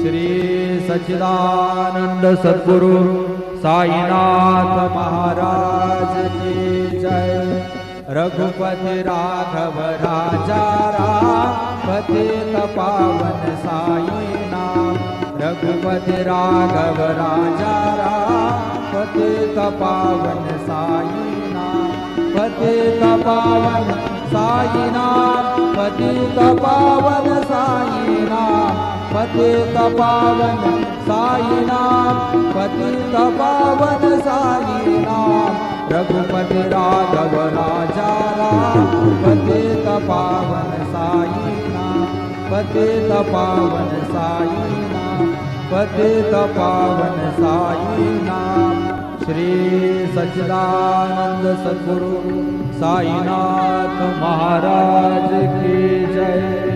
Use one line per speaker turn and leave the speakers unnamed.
श्री सच्चिदानंद सद्गुरु साईनाथ महाराज की जय। रघुपति राघव राजा राम पतित पावन साई नाम। रघुपति राघव राजा राम पतित पावन साई नाम। पतित पावन साई नाम। पतित पावन साई नाम। पतित पावन साई नाम। पतित पावन साई नाम। रघुपति राघव राजा राम पतित पावन साई नाम। पतित पावन साई नाम। पतित पावन साई नाम। श्री सच्चिदानंद सद्गुरु साईनाथ महाराज की जय।